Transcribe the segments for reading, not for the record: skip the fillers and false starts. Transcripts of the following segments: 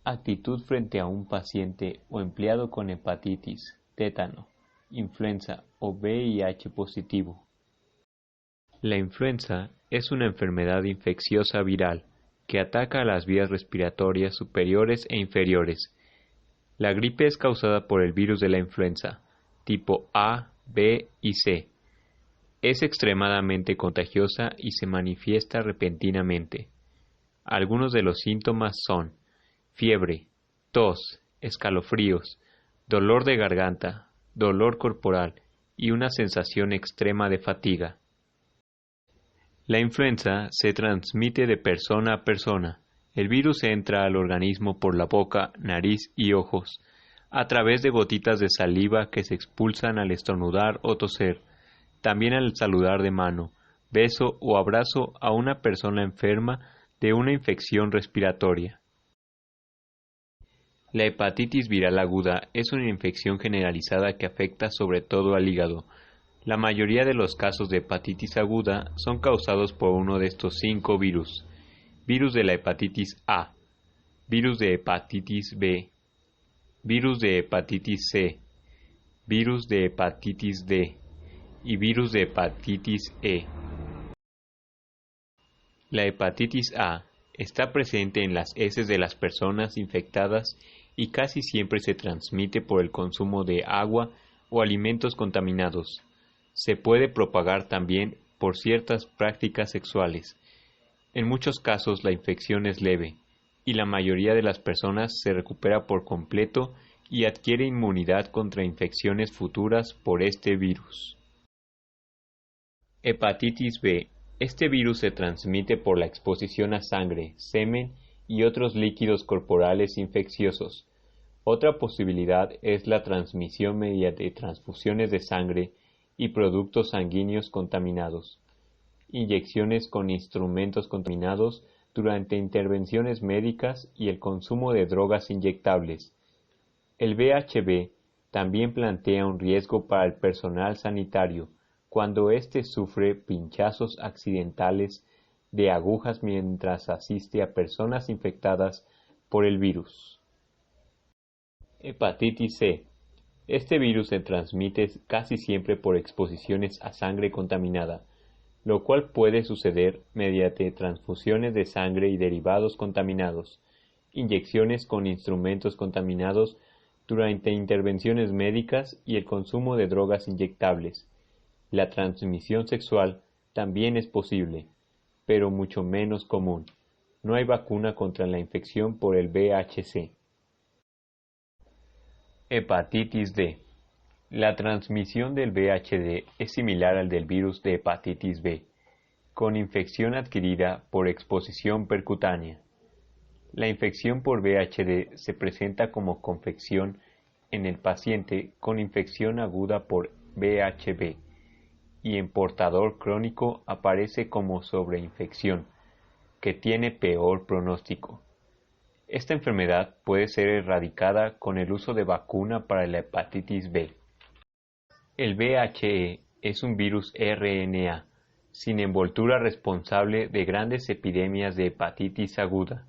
Actitud frente a un paciente o empleado con hepatitis, tétano, influenza o VIH positivo. La influenza es una enfermedad infecciosa viral que ataca a las vías respiratorias superiores e inferiores. La gripe es causada por el virus de la influenza, tipo A, B y C. Es extremadamente contagiosa y se manifiesta repentinamente. Algunos de los síntomas son fiebre, tos, escalofríos, dolor de garganta, dolor corporal y una sensación extrema de fatiga. La influenza se transmite de persona a persona. El virus entra al organismo por la boca, nariz y ojos, a través de gotitas de saliva que se expulsan al estornudar o toser, también al saludar de mano, beso o abrazo a una persona enferma de una infección respiratoria. La hepatitis viral aguda es una infección generalizada que afecta sobre todo al hígado. La mayoría de los casos de hepatitis aguda son causados por uno de estos 5 virus: virus de la hepatitis A, virus de hepatitis B, virus de hepatitis C, virus de hepatitis D y virus de hepatitis E. La hepatitis A está presente en las heces de las personas infectadas y casi siempre se transmite por el consumo de agua o alimentos contaminados. Se puede propagar también por ciertas prácticas sexuales. En muchos casos la infección es leve y la mayoría de las personas se recupera por completo y adquiere inmunidad contra infecciones futuras por este virus. Hepatitis B. Este virus se transmite por la exposición a sangre, semen y otros líquidos corporales infecciosos. Otra posibilidad es la transmisión mediante transfusiones de sangre y productos sanguíneos contaminados, inyecciones con instrumentos contaminados durante intervenciones médicas y el consumo de drogas inyectables. El VHB también plantea un riesgo para el personal sanitario cuando éste sufre pinchazos accidentales de agujas mientras asiste a personas infectadas por el virus. Hepatitis C. Este virus se transmite casi siempre por exposiciones a sangre contaminada, lo cual puede suceder mediante transfusiones de sangre y derivados contaminados, inyecciones con instrumentos contaminados durante intervenciones médicas y el consumo de drogas inyectables. La transmisión sexual también es posible, pero mucho menos común. No hay vacuna contra la infección por el VHC. Hepatitis D. La transmisión del VHD es similar al del virus de hepatitis B, con infección adquirida por exposición percutánea. La infección por VHD se presenta como confección en el paciente con infección aguda por VHB y en portador crónico aparece como sobreinfección, que tiene peor pronóstico. Esta enfermedad puede ser erradicada con el uso de vacuna para la hepatitis B. El VHE es un virus RNA, sin envoltura responsable de grandes epidemias de hepatitis aguda.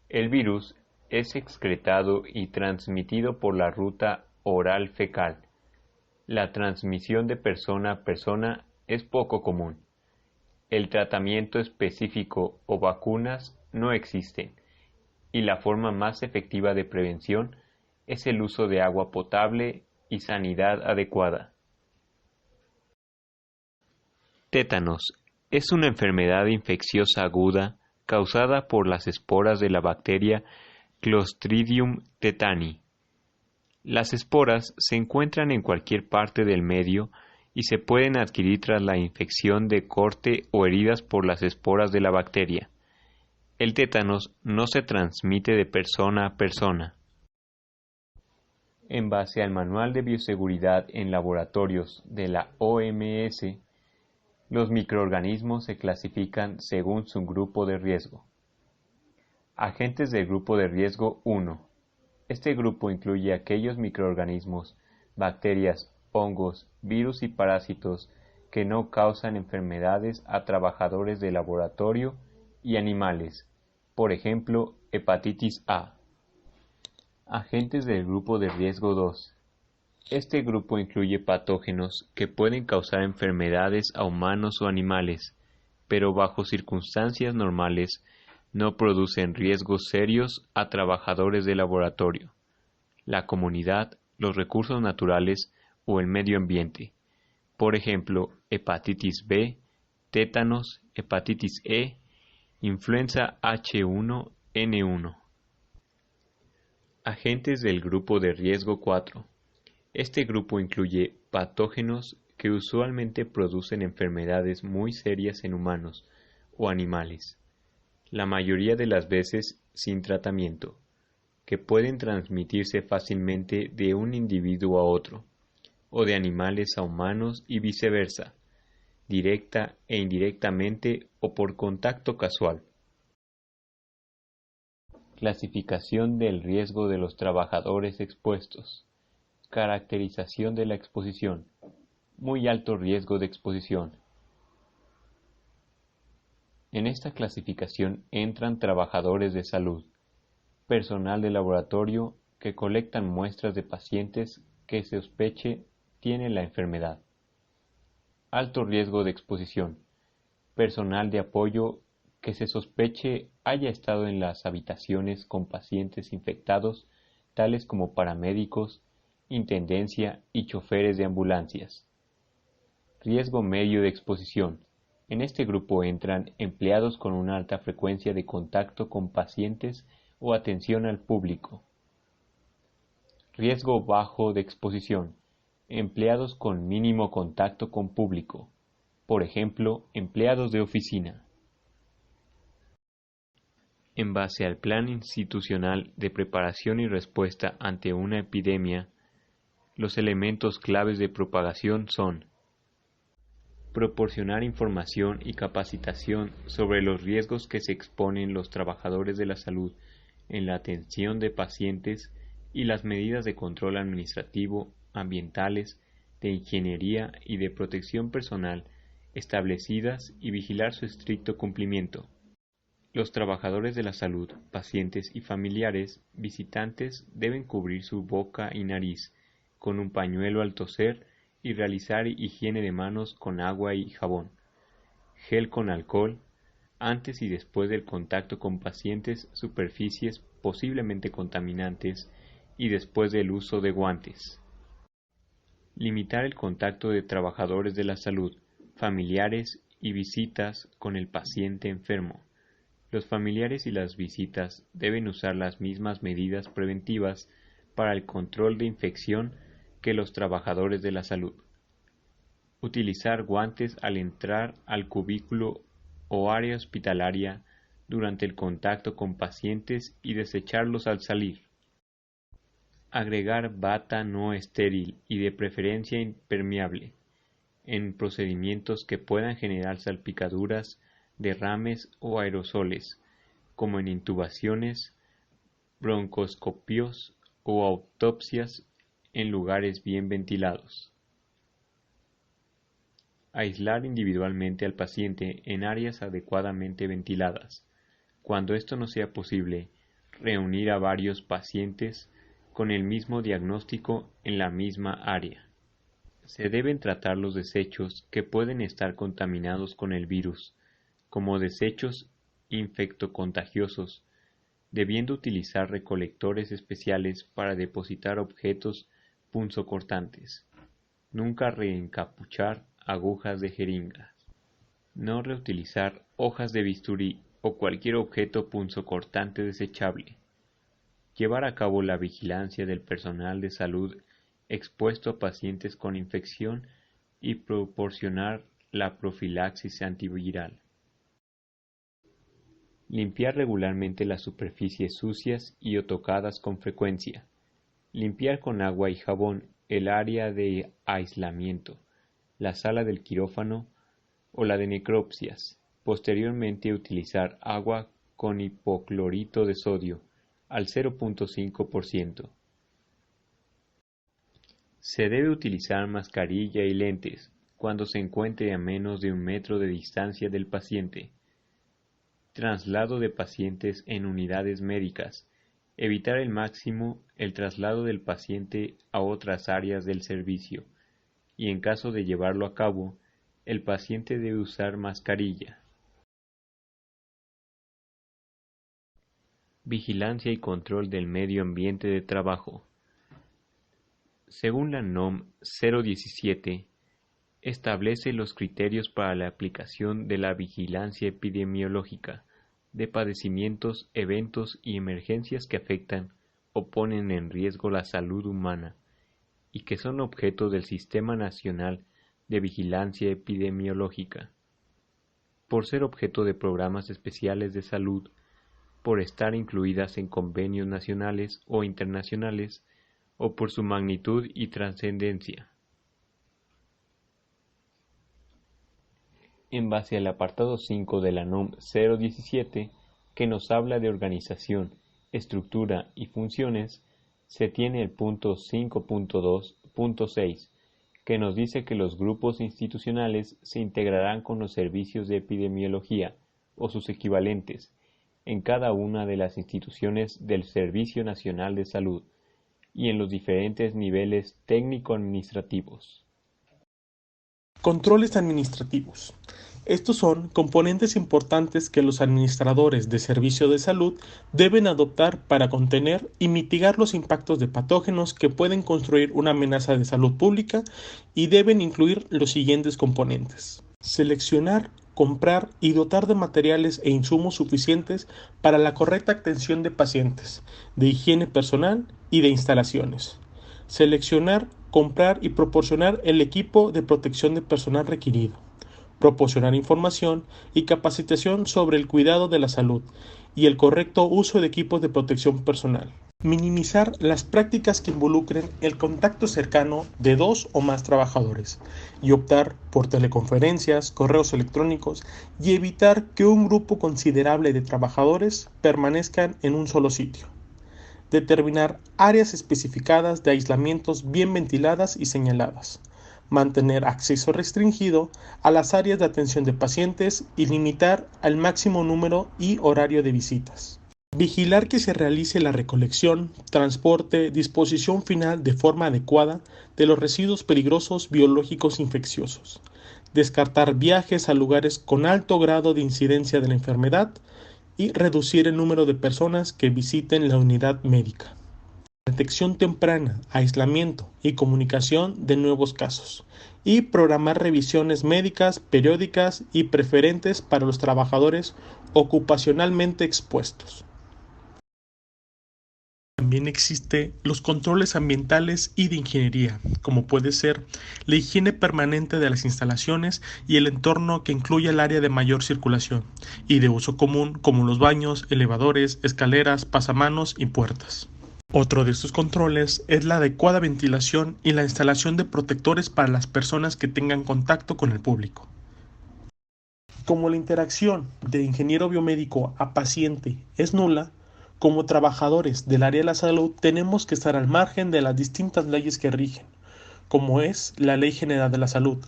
El virus es excretado y transmitido por la ruta oral fecal. La transmisión de persona a persona es poco común. El tratamiento específico o vacunas no existen, y la forma más efectiva de prevención es el uso de agua potable y sanidad adecuada. Tétanos es una enfermedad infecciosa aguda causada por las esporas de la bacteria Clostridium tetani. Las esporas se encuentran en cualquier parte del medio y se pueden adquirir tras la infección de corte o heridas por las esporas de la bacteria. El tétanos no se transmite de persona a persona. En base al Manual de Bioseguridad en Laboratorios de la OMS, los microorganismos se clasifican según su grupo de riesgo. Agentes del grupo de riesgo 1. Este grupo incluye aquellos microorganismos, bacterias, hongos, virus y parásitos que no causan enfermedades a trabajadores de laboratorio y animales, por ejemplo, hepatitis A. Agentes del grupo de riesgo 2. Este grupo incluye patógenos que pueden causar enfermedades a humanos o animales, pero bajo circunstancias normales no producen riesgos serios a trabajadores de laboratorio, la comunidad, los recursos naturales o el medio ambiente. Por ejemplo, hepatitis B, tétanos, hepatitis E, influenza H1N1. Agentes del grupo de riesgo 4. Este grupo incluye patógenos que usualmente producen enfermedades muy serias en humanos o animales, la mayoría de las veces sin tratamiento, que pueden transmitirse fácilmente de un individuo a otro, o de animales a humanos y viceversa, directa e indirectamente o por contacto casual. Clasificación del riesgo de los trabajadores expuestos. Caracterización de la exposición. Muy alto riesgo de exposición. En esta clasificación entran trabajadores de salud, personal de laboratorio que colectan muestras de pacientes que se sospeche tienen la enfermedad. Alto riesgo de exposición. Personal de apoyo que se sospeche haya estado en las habitaciones con pacientes infectados, tales como paramédicos, intendencia y choferes de ambulancias. Riesgo medio de exposición. En este grupo entran empleados con una alta frecuencia de contacto con pacientes o atención al público. Riesgo bajo de exposición. Empleados con mínimo contacto con público. Por ejemplo, empleados de oficina. En base al Plan Institucional de Preparación y Respuesta ante una epidemia, los elementos claves de propagación son: proporcionar información y capacitación sobre los riesgos que se exponen los trabajadores de la salud en la atención de pacientes y las medidas de control administrativo, ambientales, de ingeniería y de protección personal establecidas y vigilar su estricto cumplimiento. Los trabajadores de la salud, pacientes y familiares visitantes deben cubrir su boca y nariz con un pañuelo al toser y realizar higiene de manos con agua y jabón, gel con alcohol, antes y después del contacto con pacientes, superficies posiblemente contaminantes y después del uso de guantes. Limitar el contacto de trabajadores de la salud, familiares y visitas con el paciente enfermo. Los familiares y las visitas deben usar las mismas medidas preventivas para el control de infección que los trabajadores de la salud. Utilizar guantes al entrar al cubículo o área hospitalaria durante el contacto con pacientes y desecharlos al salir. Agregar bata no estéril y de preferencia impermeable en procedimientos que puedan generar salpicaduras, derrames o aerosoles, como en intubaciones, broncoscopios o autopsias en lugares bien ventilados. Aislar individualmente al paciente en áreas adecuadamente ventiladas. Cuando esto no sea posible, reunir a varios pacientes con el mismo diagnóstico en la misma área. Se deben tratar los desechos que pueden estar contaminados con el virus, como desechos infectocontagiosos, debiendo utilizar recolectores especiales para depositar objetos punzocortantes. Nunca reencapuchar agujas de jeringas. No reutilizar hojas de bisturí o cualquier objeto punzocortante desechable. Llevar a cabo la vigilancia del personal de salud expuesto a pacientes con infección y proporcionar la profilaxis antiviral. Limpiar regularmente las superficies sucias y o tocadas con frecuencia. Limpiar con agua y jabón el área de aislamiento, la sala del quirófano o la de necropsias. Posteriormente utilizar agua con hipoclorito de sodio al 0.5%. Se debe utilizar mascarilla y lentes cuando se encuentre a menos de 1 metro de distancia del paciente. Traslado de pacientes en unidades médicas Evitar al máximo el traslado del paciente a otras áreas del servicio y en caso de llevarlo a cabo, el paciente debe usar mascarilla. Vigilancia y control del medio ambiente de trabajo. Según la NOM 017, establece los criterios para la aplicación de la vigilancia epidemiológica de padecimientos, eventos y emergencias que afectan o ponen en riesgo la salud humana y que son objeto del Sistema Nacional de Vigilancia Epidemiológica, por ser objeto de programas especiales de salud, por estar incluidas en convenios nacionales o internacionales, o por su magnitud y trascendencia. En base al apartado 5 de la NOM 017, que nos habla de organización, estructura y funciones, se tiene el punto 5.2.6, que nos dice que los grupos institucionales se integrarán con los servicios de epidemiología o sus equivalentes en cada una de las instituciones del Servicio Nacional de Salud y en los diferentes niveles técnico-administrativos. Controles administrativos. Estos son componentes importantes que los administradores de servicio de salud deben adoptar para contener y mitigar los impactos de patógenos que pueden construir una amenaza de salud pública y deben incluir los siguientes componentes. Seleccionar, comprar y dotar de materiales e insumos suficientes para la correcta atención de pacientes, de higiene personal y de instalaciones. Seleccionar, comprar y proporcionar el equipo de protección de personal requerido. Proporcionar información y capacitación sobre el cuidado de la salud y el correcto uso de equipos de protección personal. Minimizar las prácticas que involucren el contacto cercano de 2 o más trabajadores y optar por teleconferencias, correos electrónicos y evitar que un grupo considerable de trabajadores permanezcan en un solo sitio. Determinar áreas especificadas de aislamientos bien ventiladas y señaladas. Mantener acceso restringido a las áreas de atención de pacientes y limitar al máximo número y horario de visitas. Vigilar que se realice la recolección, transporte, disposición final de forma adecuada de los residuos peligrosos biológicos infecciosos. Descartar viajes a lugares con alto grado de incidencia de la enfermedad y reducir el número de personas que visiten la unidad médica. Detección temprana, aislamiento y comunicación de nuevos casos, y programar revisiones médicas periódicas y preferentes para los trabajadores ocupacionalmente expuestos. También existen los controles ambientales y de ingeniería, como puede ser la higiene permanente de las instalaciones y el entorno que incluye el área de mayor circulación y de uso común como los baños, elevadores, escaleras, pasamanos y puertas. Otro de estos controles es la adecuada ventilación y la instalación de protectores para las personas que tengan contacto con el público. Como la interacción de ingeniero biomédico a paciente es nula, como trabajadores del área de la salud tenemos que estar al margen de las distintas leyes que rigen, como es la Ley General de la Salud,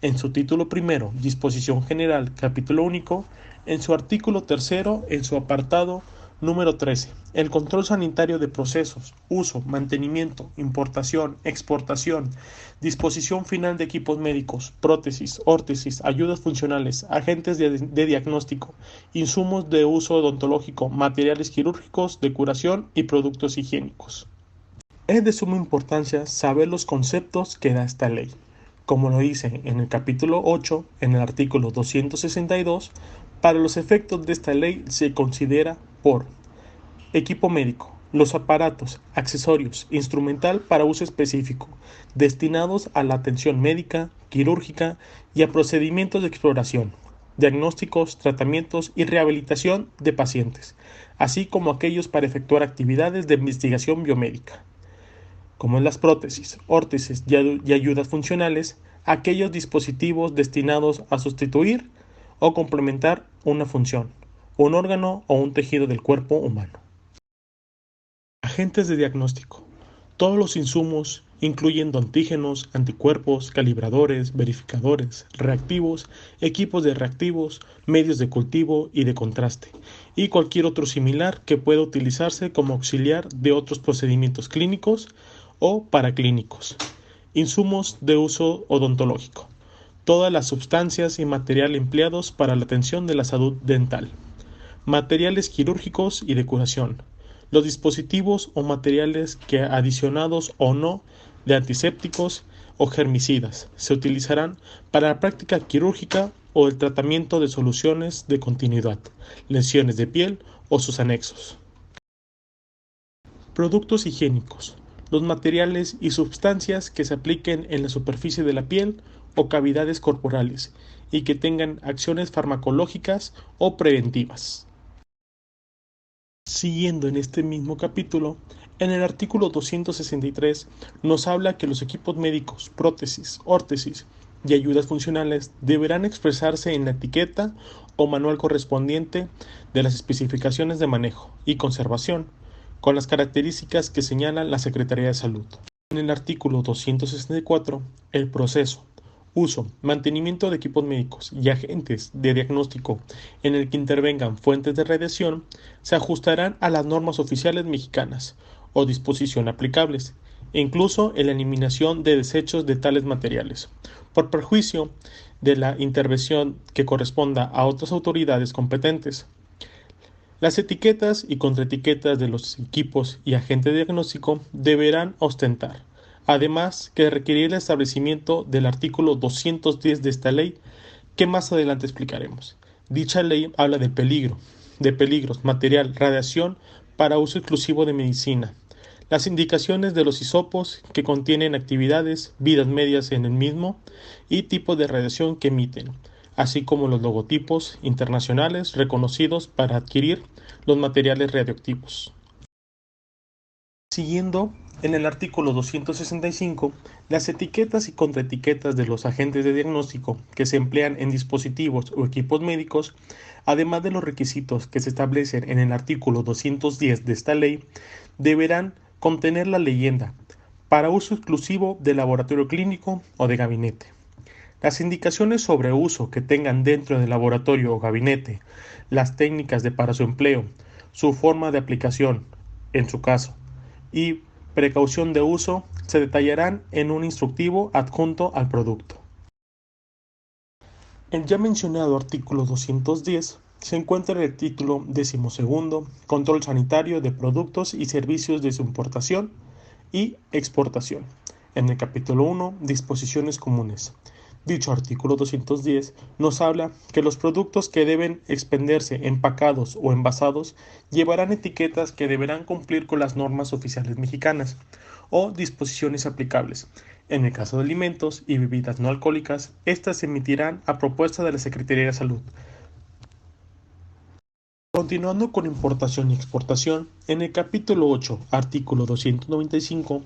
en su título primero, Disposición General, capítulo único, en su artículo tercero, en su apartado número 13. El control sanitario de procesos, uso, mantenimiento, importación, exportación, disposición final de equipos médicos, prótesis, órtesis, ayudas funcionales, agentes de diagnóstico, insumos de uso odontológico, materiales quirúrgicos, de curación y productos higiénicos. Es de suma importancia saber los conceptos que da esta ley. Como lo dice en el capítulo 8, en el artículo 262, para los efectos de esta ley se considera por equipo médico, los aparatos, accesorios, instrumental para uso específico, destinados a la atención médica, quirúrgica y a procedimientos de exploración, diagnósticos, tratamientos y rehabilitación de pacientes, así como aquellos para efectuar actividades de investigación biomédica, como en las prótesis, órtesis y ayudas funcionales, aquellos dispositivos destinados a sustituir o complementar una función, un órgano o un tejido del cuerpo humano. Agentes de diagnóstico. Todos los insumos incluyendo antígenos, anticuerpos, calibradores, verificadores, reactivos, equipos de reactivos, medios de cultivo y de contraste, y cualquier otro similar que pueda utilizarse como auxiliar de otros procedimientos clínicos o paraclínicos. Insumos de uso odontológico. Todas las sustancias y material empleados para la atención de la salud dental. Materiales quirúrgicos y de curación. Los dispositivos o materiales que adicionados o no de antisépticos o germicidas se utilizarán para la práctica quirúrgica o el tratamiento de soluciones de continuidad, lesiones de piel o sus anexos. Productos higiénicos. Los materiales y sustancias que se apliquen en la superficie de la piel o cavidades corporales y que tengan acciones farmacológicas o preventivas. Siguiendo en este mismo capítulo, en el artículo 263 nos habla que los equipos médicos, prótesis, órtesis y ayudas funcionales deberán expresarse en la etiqueta o manual correspondiente de las especificaciones de manejo y conservación, con las características que señala la Secretaría de Salud. En el artículo 264, el proceso, uso, mantenimiento de equipos médicos y agentes de diagnóstico en el que intervengan fuentes de radiación se ajustarán a las normas oficiales mexicanas o disposición aplicables, e incluso en la eliminación de desechos de tales materiales, por perjuicio de la intervención que corresponda a otras autoridades competentes. Las etiquetas y contraetiquetas de los equipos y agentes de diagnóstico deberán ostentar, además que requerir el establecimiento del artículo 210 de esta ley, que más adelante explicaremos. Dicha ley habla de peligros, material, radiación para uso exclusivo de medicina, las indicaciones de los hisopos que contienen actividades, vidas medias en el mismo y tipos de radiación que emiten, así como los logotipos internacionales reconocidos para adquirir los materiales radioactivos. Siguiendo, en el artículo 265, las etiquetas y contraetiquetas de los agentes de diagnóstico que se emplean en dispositivos o equipos médicos, además de los requisitos que se establecen en el artículo 210 de esta ley, deberán contener la leyenda para uso exclusivo de laboratorio clínico o de gabinete. Las indicaciones sobre uso que tengan dentro del laboratorio o gabinete, las técnicas para su empleo, su forma de aplicación, en su caso, y precaución de uso se detallarán en un instructivo adjunto al producto. El ya mencionado artículo 210 se encuentra en el título 12, Control sanitario de productos y servicios de su importación y exportación. En el capítulo 1, Disposiciones comunes. Dicho artículo 210 nos habla que los productos que deben expenderse empacados o envasados llevarán etiquetas que deberán cumplir con las normas oficiales mexicanas o disposiciones aplicables. En el caso de alimentos y bebidas no alcohólicas, estas se emitirán a propuesta de la Secretaría de Salud. Continuando con importación y exportación, en el capítulo 8, artículo 295,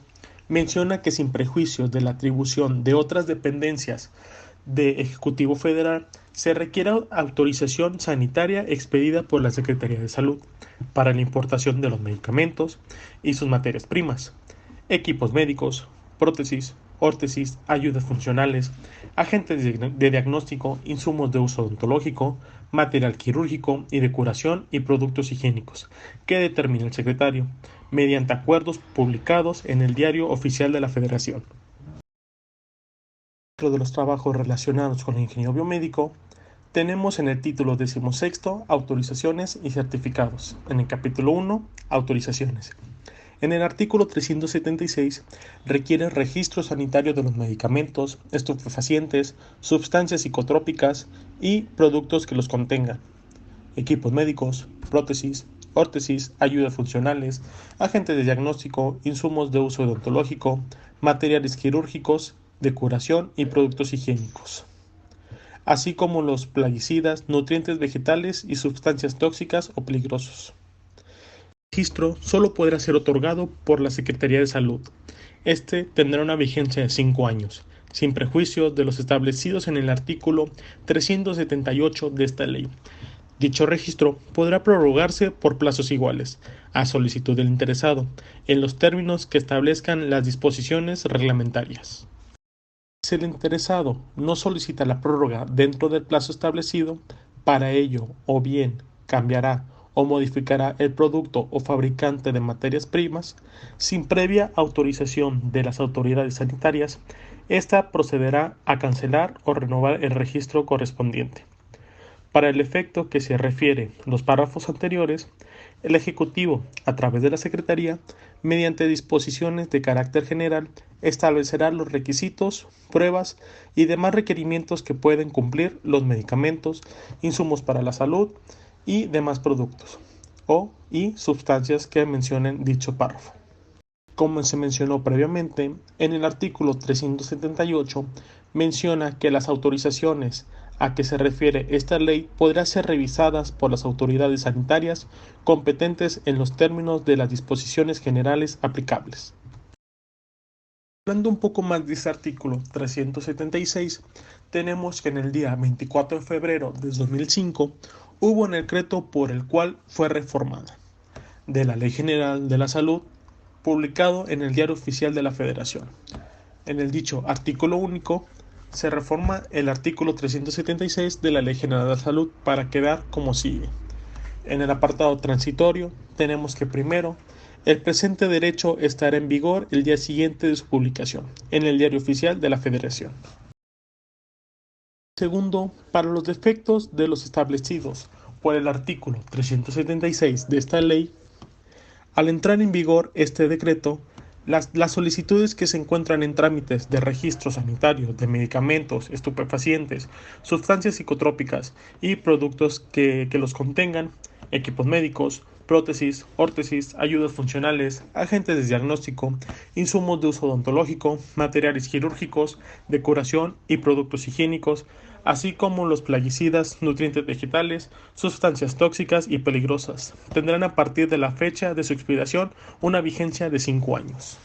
menciona que sin prejuicios de la atribución de otras dependencias de Ejecutivo Federal, se requiere autorización sanitaria expedida por la Secretaría de Salud para la importación de los medicamentos y sus materias primas, equipos médicos, prótesis, órtesis, ayudas funcionales, agentes de diagnóstico, insumos de uso odontológico, material quirúrgico y de curación y productos higiénicos, que determina el secretario, mediante acuerdos publicados en el Diario Oficial de la Federación. Dentro de los trabajos relacionados con el ingeniero biomédico, tenemos en el título 16 autorizaciones y certificados, en el capítulo 1, autorizaciones. En el artículo 376 requiere registro sanitario de los medicamentos, estupefacientes, sustancias psicotrópicas y productos que los contengan, equipos médicos, prótesis, órtesis, ayudas funcionales, agentes de diagnóstico, insumos de uso odontológico, materiales quirúrgicos, de curación y productos higiénicos, así como los plaguicidas, nutrientes vegetales y sustancias tóxicas o peligrosos. El registro solo podrá ser otorgado por la Secretaría de Salud. Este tendrá una vigencia de 5 años, sin prejuicio de los establecidos en el artículo 378 de esta ley. Dicho registro podrá prorrogarse por plazos iguales, a solicitud del interesado, en los términos que establezcan las disposiciones reglamentarias. Si el interesado no solicita la prórroga dentro del plazo establecido, para ello o bien cambiará o modificará el producto o fabricante de materias primas, sin previa autorización de las autoridades sanitarias, ésta procederá a cancelar o renovar el registro correspondiente. Para el efecto que se refiere los párrafos anteriores, el Ejecutivo, a través de la Secretaría, mediante disposiciones de carácter general, establecerá los requisitos, pruebas y demás requerimientos que pueden cumplir los medicamentos, insumos para la salud y demás productos y sustancias que mencionen dicho párrafo. Como se mencionó previamente, en el artículo 378 menciona que las autorizaciones a que se refiere esta ley podrán ser revisadas por las autoridades sanitarias competentes en los términos de las disposiciones generales aplicables. Hablando un poco más de este artículo 376, tenemos que en el día 24 de febrero de 2005 hubo un decreto por el cual fue reformada de la Ley General de la Salud, publicado en el Diario Oficial de la Federación. En el dicho artículo único se reforma el artículo 376 de la Ley General de la Salud para quedar como sigue. En el apartado transitorio tenemos que primero, el presente derecho estará en vigor el día siguiente de su publicación en el Diario Oficial de la Federación. Segundo, para los defectos de los establecidos por el artículo 376 de esta ley, al entrar en vigor este decreto, las solicitudes que se encuentran en trámites de registro sanitario de medicamentos, estupefacientes, sustancias psicotrópicas y productos que los contengan, equipos médicos, prótesis, órtesis, ayudas funcionales, agentes de diagnóstico, insumos de uso odontológico, materiales quirúrgicos, de curación y productos higiénicos, así como los plaguicidas, nutrientes vegetales, sustancias tóxicas y peligrosas, tendrán a partir de la fecha de su expiración una vigencia de 5 años.